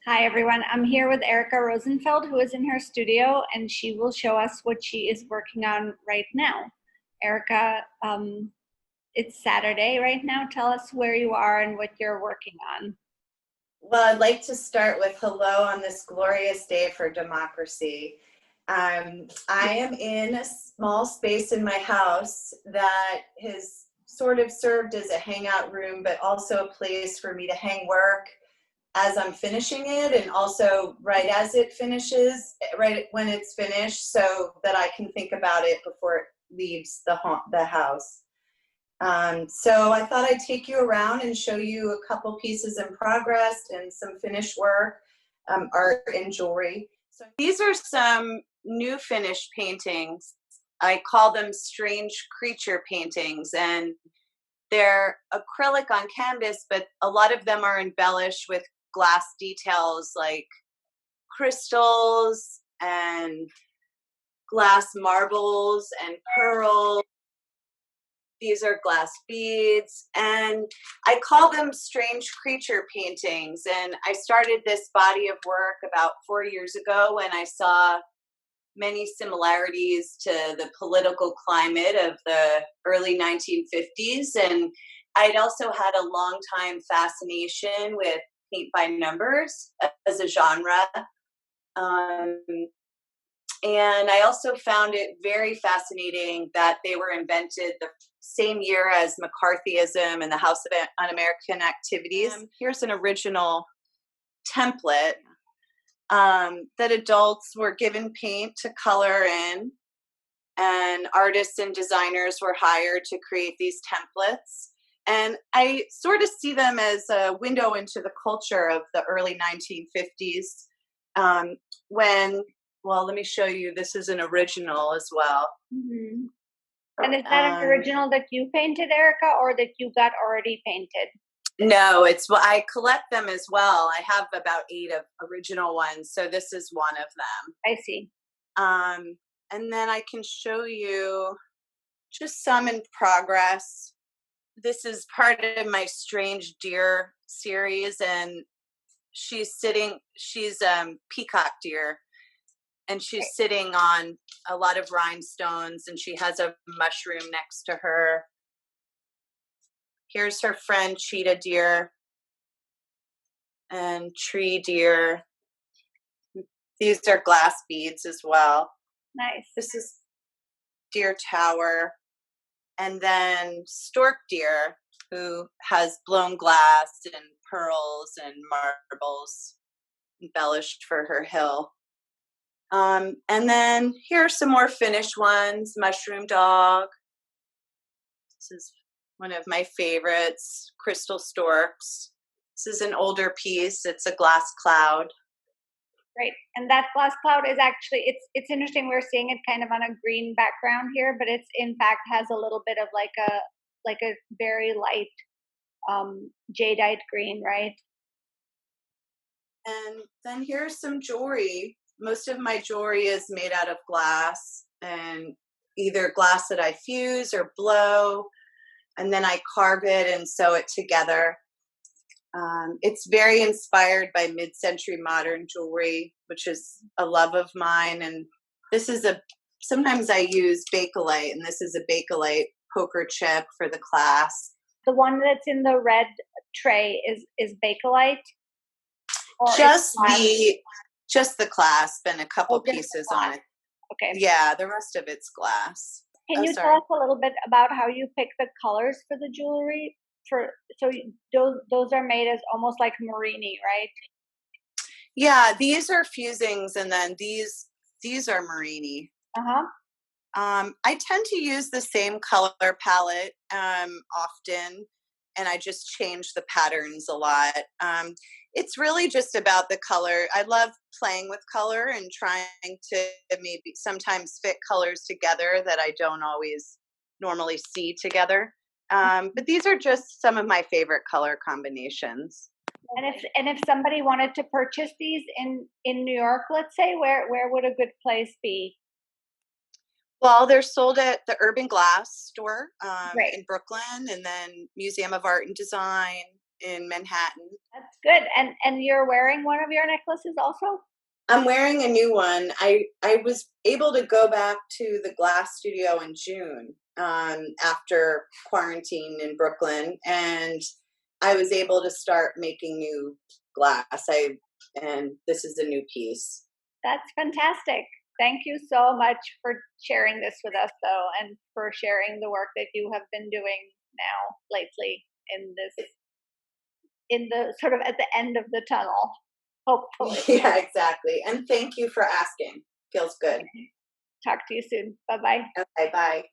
Hi, everyone. I'm here with Erica Rosenfeld, who is in her studio, and she will show us what she is working on right now. Erica, it's Saturday right now. Tell us where you are and what you're working on. Well, I'd like to start with hello on this glorious day for democracy. I am in a small space in my house that has sort of served as a hangout room, but also a place for me to hang work as I'm finishing it, and also right as it finishes, right when it's finished, so that I can think about it before it leaves the house. So I thought I'd take you around and show you a couple pieces in progress and some finished work, art and jewelry. So these are some new finished paintings. I call them strange creature paintings, and they're acrylic on canvas, but a lot of them are embellished with glass details like crystals and glass marbles and pearls. These are glass beads, and I call them strange creature paintings. And I started this body of work about 4 years ago when I saw many similarities to the political climate of the early 1950s. And I'd also had a long time fascination with paint by numbers as a genre. Um, and I also found it very fascinating that they were invented the same year as McCarthyism and the House of Un-American Activities. Here's an original template that adults were given paint to color in, and artists and designers were hired to create these templates. And I sort of see them as a window into the culture of the early 1950s when, well, let me show you. This is an original as well. Mm-hmm. And is that an original that you painted, Erica, or that you got already painted? No, well, I collect them as well. I have about 8 of original ones, so this is one of them. I see. And then I can show you just some in progress. This is part of my Strange Deer series, and she's peacock deer, and she's sitting on a lot of rhinestones, and she has a mushroom next to her. Here's her friend cheetah deer and tree deer. These are glass beads as well. Nice. This is deer tower. And then stork deer, who has blown glass and pearls and marbles embellished for her hill. And then here are some more finished ones. Mushroom dog. This is one of my favorites. Crystal storks. This is an older piece. It's a glass cloud. Right, and that glass cloud is actually, it's interesting. We're seeing it kind of on a green background here, but it's in fact has a little bit of like a very light jadeite green, right? And then here's some jewelry. Most of my jewelry is made out of glass, and either glass that I fuse or blow, and then I carve it and sew it together. It's very inspired by mid-century modern jewelry, which is a love of mine. And this is sometimes I use Bakelite, and this is a Bakelite poker chip for the class. The one that's in the red tray is Bakelite? Just the clasp and a couple pieces on it. Okay. Yeah, the rest of it's glass. Can you tell us a little bit about how you pick the colors for the jewelry? So those are made as almost like Marini, right? Yeah, these are fusings, and then these are Marini. I tend to use the same color palette often, and I just change the patterns a lot. It's really just about the color. I love playing with color and trying to maybe sometimes fit colors together that I don't always normally see together. But these are just some of my favorite color combinations. And if somebody wanted to purchase these in New York, let's say, where would a good place be? Well, they're sold at the Urban Glass store in Brooklyn, and then Museum of Art and Design in Manhattan. That's good. And you're wearing one of your necklaces also? I'm wearing a new one. I was able to go back to the glass studio in June, after quarantine in Brooklyn, and I was able to start making new glass. And this is a new piece. That's fantastic. Thank you so much for sharing this with us, though, and for sharing the work that you have been doing now lately in the sort of at the end of the tunnel, hopefully. Yeah, exactly. And thank you for asking. Feels good. Talk to you soon. Bye bye. Okay, bye.